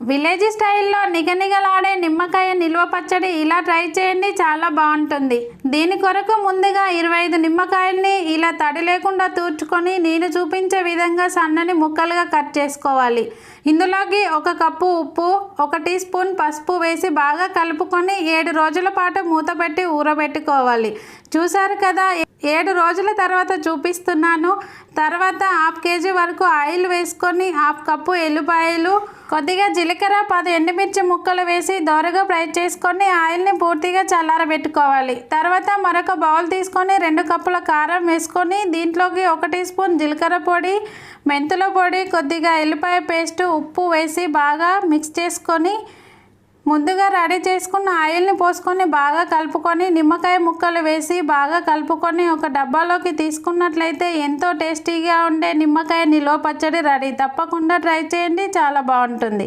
Village స్టైల్లో నిగనిగలాడే నిమ్మకాయ నిల్వ పచ్చడి ఇలా ట్రై చేయండి, చాలా బాగుంటుంది. దీని కొరకు ముందుగా 25 నిమ్మకాయల్ని ఇలా తడి లేకుండా తూర్చుకొని నేను చూపించే విధంగా సన్నని ముక్కలుగా కట్ చేసుకోవాలి. ఇందులోకి 1 కప్పు ఉప్పు, 1 టీ స్పూన్ పసుపు వేసి బాగా కలుపుకొని 7 రోజుల పాటు మూత పెట్టి ఊరబెట్టుకోవాలి. చూసారు కదా, 7 రోజుల తర్వాత చూపిస్తున్నాను. తర్వాత 1/2 కేజీ వరకు ఆయిల్ వేసుకొని 1/2 కప్పు ఎల్లిపాయలు, కొద్దిగా జీలకర్ర, 10 ఎండుమిర్చి ముక్కలు వేసి దోరగా ఫ్రై చేసుకొని ఆయిల్ని పూర్తిగా చల్లారబెట్టుకోవాలి. తర్వాత మరొక బౌల్ తీసుకొని 2 కప్పుల కారం వేసుకొని దీంట్లోకి 1 టీ స్పూన్ జీలకర్ర పొడి, మెంతుల పొడి, కొద్దిగా ఎల్లిపాయ పేస్ట్, ఉప్పు వేసి బాగా మిక్స్ చేసుకొని ముందుగా రెడీ చేసుకున్న ఆయిల్ని పోసుకొని బాగా కలుపుకొని నిమ్మకాయ ముక్కలు వేసి బాగా కలుపుకొని ఒక డబ్బాలోకి తీసుకున్నట్లయితే ఎంతో టేస్టీగా ఉండే నిమ్మకాయ నిల్వ పచ్చడి రెడీ. తప్పకుండా ట్రై చేయండి, చాలా బాగుంటుంది.